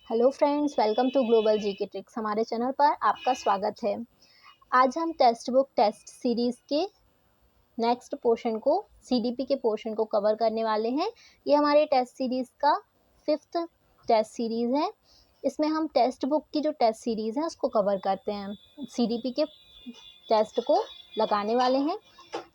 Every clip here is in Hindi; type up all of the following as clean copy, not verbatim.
Hello friends, welcome to global GK tricks. हमारे चैनल पर आपका स्वागत है। आज हम टेक्स्ट बुक टेस्ट सीरीज़ के नेक्स्ट पोर्शन को, सीडीपी के पोर्शन को कवर करने वाले हैं। ये हमारे टेस्ट सीरीज़ का 5th टेस्ट सीरीज़ है। इसमें हम टेक्स्ट बुक की जो टेस्ट सीरीज़ है उसको कवर करते हैं, सीडीपी के टेस्ट को लगाने वाले हैं।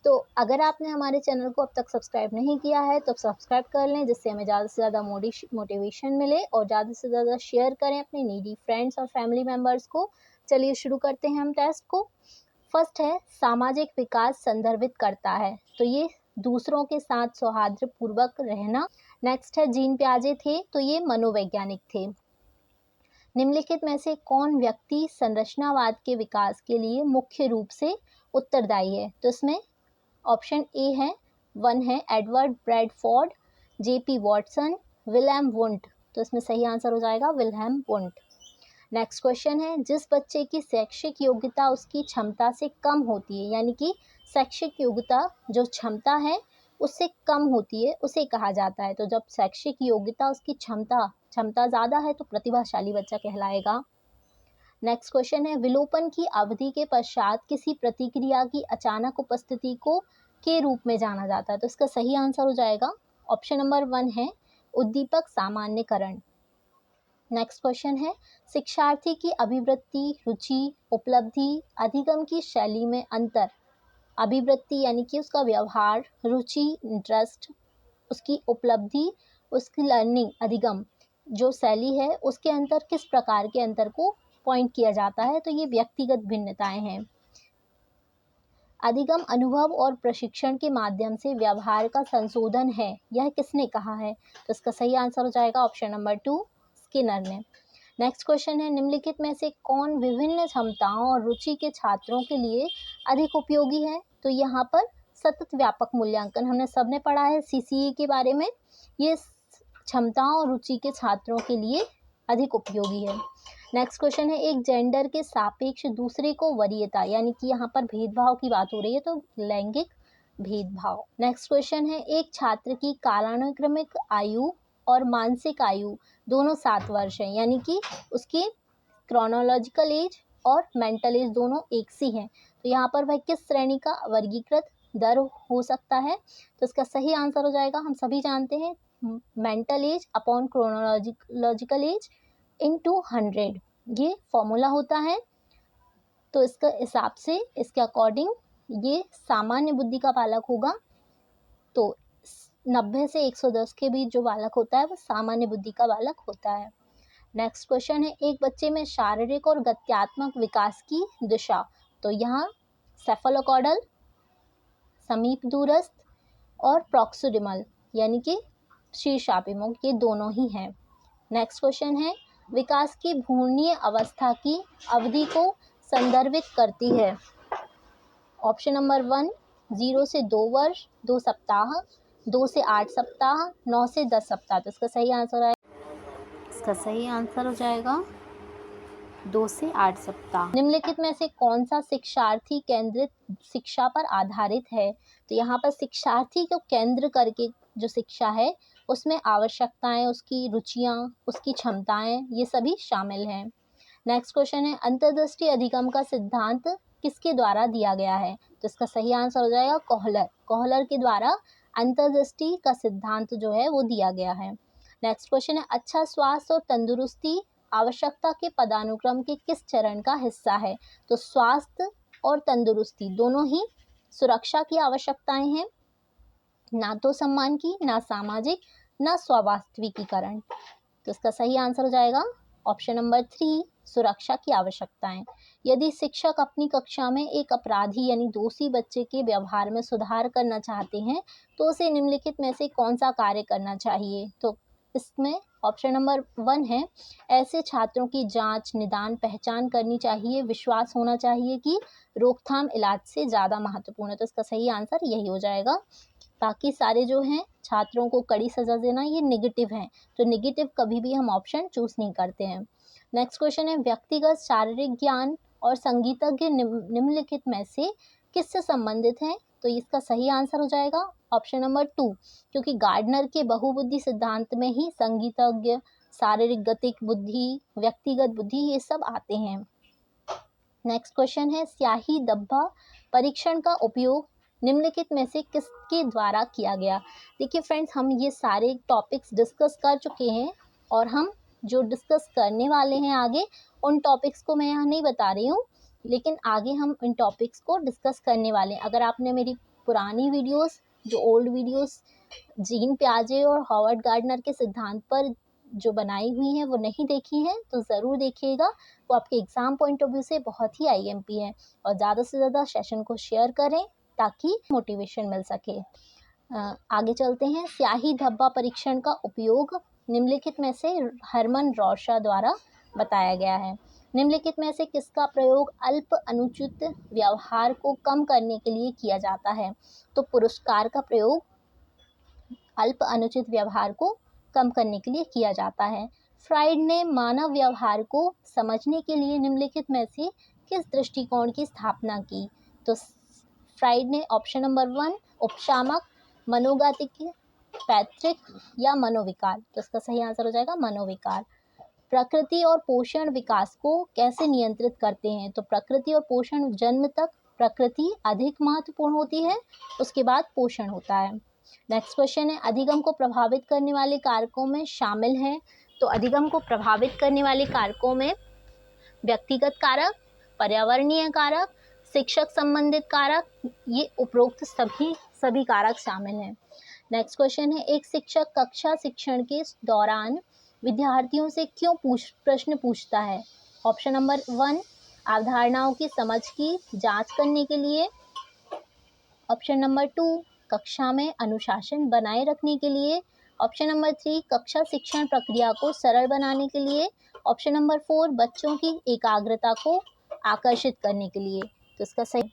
तो अगर आपने हमारे चैनल को अब तक सब्सक्राइब नहीं किया है तो सब्सक्राइब कर लें, जिससे हमें ज़्यादा से ज़्यादा मोटिवेशन मिले, और ज़्यादा से ज़्यादा शेयर करें अपने नीडी फ्रेंड्स और फैमिली मेम्बर्स को। चलिए शुरू करते हैं हम टेस्ट को। फर्स्ट है, सामाजिक विकास संदर्भित करता है, तो ये दूसरों के साथ सौहार्दपूर्वक रहना। नेक्स्ट है, जीन पियाजे थे, तो ये मनोवैज्ञानिक थे। निम्नलिखित में से कौन व्यक्ति संरचनावाद के विकास के लिए मुख्य रूप से उत्तरदायी है? तो इसमें ऑप्शन ए है, 1 है Edward Bradford, JP Watson, Wilhelm Wundt. तो इसमें सही आंसर हो जाएगा विल्हेम वुंट। नेक्स्ट क्वेश्चन है, जिस बच्चे की शैक्षिक योग्यता उसकी क्षमता से कम होती है, यानी कि शैक्षिक योग्यता जो क्षमता है उससे कम होती है, उसे कहा जाता है। तो जब शैक्षिक योग्यता उसकी क्षमता ज़्यादा है तो प्रतिभाशाली बच्चा कहलाएगा। नेक्स्ट क्वेश्चन है, विलोपन की अवधि के पश्चात किसी प्रतिक्रिया की अचानक उपस्थिति को के रूप में जाना जाता है। तो इसका सही आंसर हो जाएगा ऑप्शन नंबर 1 है, उद्दीपक सामान्यकरण। नेक्स्ट क्वेश्चन है, शिक्षार्थी की अभिवृत्ति, रुचि, उपलब्धि, अधिगम की शैली में अंतर। अभिवृत्ति यानी कि उसका व्यवहार, रुचि इंटरेस्ट, उसकी उपलब्धि, उसकी लर्निंग अधिगम जो शैली है, उसके अंतर किस प्रकार के अंतर को पॉइंट किया जाता है? तो ये व्यक्तिगत भिन्नताएं हैं। अधिगम अनुभव और प्रशिक्षण के माध्यम से व्यवहार का संशोधन है, यह किसने कहा है? तो इसका सही आंसर हो जाएगा ऑप्शन नंबर 2, स्किनर ने। नेक्स्ट क्वेश्चन है, निम्नलिखित में से कौन विभिन्न क्षमताओं और रुचि के छात्रों के लिए अधिक उपयोगी है? तो यहाँ पर सतत व्यापक मूल्यांकन हमने सबने पढ़ा है सीसीई के बारे में, ये क्षमताओं और रुचि के छात्रों के लिए अधिक उपयोगी है। नेक्स्ट क्वेश्चन है, एक जेंडर के सापेक्ष दूसरे को वरीयता, यानी कि यहाँ पर भेदभाव की बात हो रही है, तो लैंगिक भेदभाव। नेक्स्ट क्वेश्चन है, एक छात्र की कालानुक्रमिक आयु और मानसिक आयु दोनों 7 वर्ष हैं, यानी कि उसकी क्रोनोलॉजिकल एज और मेंटल एज दोनों एक सी हैं। तो यहाँ पर वह किस श्रेणी का वर्गीकृत दर हो सकता है? तो इसका सही आंसर हो जाएगा, हम सभी जानते हैं, mental as upon chronological age into 100, ये फॉर्मूला होता है। तो इसका हिसाब से, इसके अकॉर्डिंग ये सामान्य बुद्धि का बालक होगा। तो 90 से 110 के बीच जो बालक होता है वो सामान्य बुद्धि का बालक होता है। नेक्स्ट क्वेश्चन है, एक बच्चे में शारीरिक और गत्यात्मक विकास की दिशा। तो यहाँ सेफलोकॉर्डल, समीप दूरस्थ और प्रॉक्सिमल यानी कि शीर्षाभिमुख, ये दोनों ही हैं। नेक्स्ट क्वेश्चन है, विकास की भ्रूणीय अवस्था की अवधि को संदर्भित करती है। ऑप्शन नंबर 1, 0 से 2 वर्ष 2 सप्ताह, 2 से 8 सप्ताह, 9 से 10 सप्ताह। तो इसका सही आंसर हो जाएगा 2 से 8 सप्ताह। निम्नलिखित में से कौन सा शिक्षार्थी केंद्रित शिक्षा पर आधारित है? तो यहाँ पर शिक्षार्थी को केंद्र करके जो शिक्षा है उसमें आवश्यकताएं, उसकी रुचियां, उसकी क्षमताएं, ये सभी शामिल हैं। नेक्स्ट क्वेश्चन है, अंतर्दृष्टि अधिगम का सिद्धांत किसके द्वारा दिया गया है? तो इसका सही आंसर हो जाएगा कोहलर के द्वारा अंतर्दृष्टि का सिद्धांत जो है वो दिया गया है। नेक्स्ट क्वेश्चन है, अच्छा स्वास्थ्य और तंदुरुस्ती आवश्यकता के पदानुक्रम के किस चरण का हिस्सा है? तो स्वास्थ्य और तंदुरुस्ती दोनों ही सुरक्षा की आवश्यकताएं हैं, ना तो सम्मान की, ना सामाजिक, ना स्वावास्तविकीकरण। तो इसका सही आंसर हो जाएगा ऑप्शन नंबर 3, सुरक्षा की आवश्यकताएं। यदि शिक्षक अपनी कक्षा में एक अपराधी यानी दोषी बच्चे के व्यवहार में सुधार करना चाहते हैं तो उसे निम्नलिखित में से कौन सा कार्य करना चाहिए? तो इसमें ऑप्शन नंबर 1 है, ऐसे छात्रों की जांच, निदान, पहचान करनी चाहिए, विश्वास होना चाहिए कि रोकथाम इलाज से ज़्यादा महत्वपूर्ण है। तो इसका सही आंसर यही हो जाएगा। बाकी सारे जो हैं छात्रों को कड़ी सज़ा देना, ये नेगेटिव हैं, तो नेगेटिव कभी भी हम ऑप्शन चूज़ नहीं करते हैं। नेक्स्ट क्वेश्चन है, व्यक्तिगत शारीरिक ज्ञान और संगीतज्ञ निम्नलिखित में से किससे संबंधित हैं? तो इसका सही आंसर हो जाएगा ऑप्शन नंबर 2, क्योंकि गार्डनर के बहुबुद्धि सिद्धांत में ही संगीतज्ञ, शारीरिक गतिक बुद्धि, व्यक्तिगत बुद्धि, ये सब आते हैं। नेक्स्ट क्वेश्चन है स्याही धब्बा परीक्षण का उपयोग निम्नलिखित में से किसके द्वारा किया गया। देखिए फ्रेंड्स, हम ये सारे टॉपिक्स डिस्कस कर चुके हैं और हम जो डिस्कस करने वाले हैं आगे, उन टॉपिक्स को मैं यहाँ नहीं बता रही हूँ, लेकिन आगे हम इन टॉपिक्स को डिस्कस करने वाले हैं। अगर आपने मेरी पुरानी वीडियोस, जो ओल्ड वीडियोस जीन पियाजे और हॉवर्ड गार्डनर के सिद्धांत पर जो बनाई हुई हैं वो नहीं देखी हैं तो ज़रूर देखिएगा। वो आपके एग्ज़ाम पॉइंट ऑफ व्यू से बहुत ही आईएमपी है। और ज़्यादा से ज़्यादा सेशन को शेयर करें ताकि मोटिवेशन मिल सके। आगे चलते हैं। स्याही धब्बा परीक्षण का उपयोग निम्नलिखित में से हरमन रॉशा द्वारा बताया गया है। निम्नलिखित में से किसका प्रयोग अल्प अनुचित व्यवहार को कम करने के लिए किया जाता है। तो पुरस्कार का प्रयोग अल्प अनुचित व्यवहार को कम करने के लिए किया जाता है। फ्राइड ने मानव व्यवहार को समझने के लिए निम्नलिखित में से किस दृष्टिकोण की स्थापना की। तो फ्राइड ने ऑप्शन नंबर 1 उपशामक, मनोगतिक, पैतृक या मनोविकार। तो इसका सही आंसर हो जाएगा मनोविकार। प्रकृति और पोषण विकास को कैसे नियंत्रित करते हैं। तो प्रकृति और पोषण, जन्म तक प्रकृति अधिक महत्वपूर्ण होती है, उसके बाद पोषण होता है। नेक्स्ट क्वेश्चन है अधिगम को प्रभावित करने वाले कारकों में शामिल हैं। तो अधिगम को प्रभावित करने वाले कारकों में व्यक्तिगत कारक, पर्यावरणीय कारक, शिक्षक संबंधित कारक, ये उपरोक्त सभी कारक शामिल हैं। नेक्स्ट क्वेश्चन है एक शिक्षक कक्षा शिक्षण के दौरान विद्यार्थियों से क्यों प्रश्न पूछता है। ऑप्शन नंबर 1 अवधारणाओं की समझ की जांच करने के लिए, ऑप्शन नंबर 2 कक्षा में अनुशासन बनाए रखने के लिए, ऑप्शन नंबर 3 कक्षा शिक्षण प्रक्रिया को सरल बनाने के लिए, ऑप्शन नंबर 4 बच्चों की एकाग्रता को आकर्षित करने के लिए। तो इसका सही।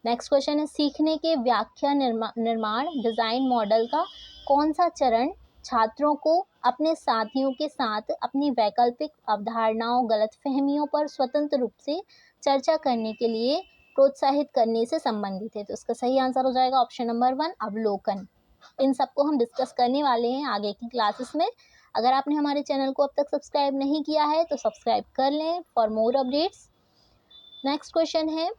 नेक्स्ट क्वेश्चन है सीखने के व्याख्या निर्माण डिजाइन मॉडल का कौन सा चरण छात्रों को अपने साथियों के साथ अपनी वैकल्पिक अवधारणाओं, गलतफहमियों पर स्वतंत्र रूप से चर्चा करने के लिए प्रोत्साहित करने से संबंधित है। तो इसका सही आंसर हो जाएगा ऑप्शन नंबर 1 अवलोकन। इन सबको हम डिस्कस करने वाले हैं आगे की क्लासेस में। अगर आपने हमारे चैनल को अब तक सब्सक्राइब नहीं किया है तो सब्सक्राइब कर लें for more updates. Next question है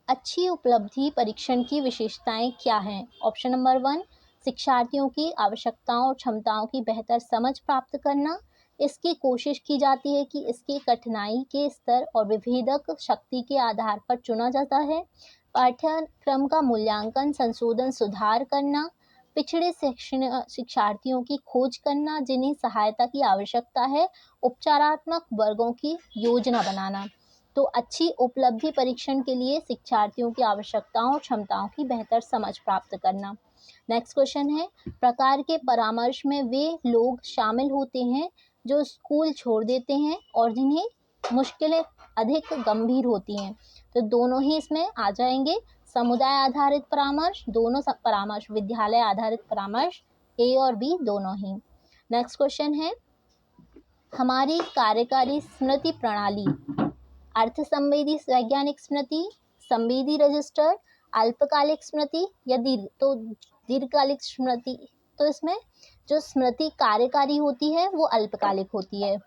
अच्छी उपलब्धि परीक्षण की विशेषताएं क्या हैं। ऑप्शन नंबर 1 शिक्षार्थियों की आवश्यकताओं और क्षमताओं की बेहतर समझ प्राप्त करना। इसकी कोशिश की जाती है कि इसकी कठिनाई के स्तर और विभेदक शक्ति के आधार पर चुना जाता है। पाठ्यक्रम का मूल्यांकन, संशोधन, सुधार करना। पिछड़े शिक्षार्थियों की खोज करना जिन्हें सहायता की आवश्यकता है। उपचारात्मक वर्गों की योजना बनाना। तो अच्छी उपलब्धि परीक्षण के लिए शिक्षार्थियों की आवश्यकताओं और क्षमताओं की बेहतर समझ प्राप्त करना। नेक्स्ट क्वेश्चन है प्रकार के परामर्श में वे लोग शामिल होते हैं जो स्कूल छोड़ देते हैं और जिन्हें मुश्किलें अधिक गंभीर होती हैं। तो दोनों ही इसमें आ जाएंगे। समुदाय आधारित परामर्श, दोनों सब परामर्श, विद्यालय आधारित परामर्श, ए और बी दोनों ही। नेक्स्ट क्वेश्चन है हमारी कार्यकारी स्मृति प्रणाली अर्थ संवेदी वैज्ञानिक स्मृति, संवेदी रजिस्टर, अल्पकालिक स्मृति या दीर्घकालिक स्मृति। तो इसमें जो स्मृति कार्यकारी होती है वो अल्पकालिक होती है।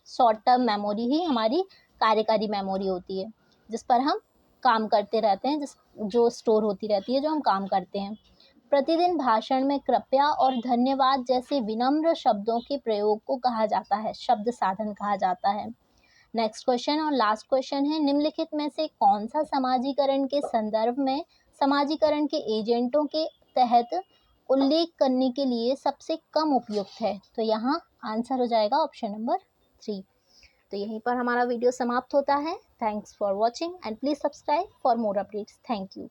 शॉर्ट टर्म मेमोरी ही हमारी कार्यकारी मेमोरी होती है जिस पर हम काम करते रहते हैं, जो स्टोर होती रहती है, जो हम काम करते हैं। प्रतिदिन भाषण में कृपया और धन्यवाद जैसे विनम्र शब्दों के प्रयोग को कहा जाता है, शब्द साधन कहा जाता है। नेक्स्ट क्वेश्चन और लास्ट क्वेश्चन है निम्नलिखित में से कौन सा समाजीकरण के संदर्भ में समाजीकरण के एजेंटों के तहत उल्लेख करने के लिए सबसे कम उपयुक्त है। तो यहाँ आंसर हो जाएगा ऑप्शन नंबर 3। तो यहीं पर हमारा वीडियो समाप्त होता है। Thanks for watching and please subscribe for more updates. Thank you.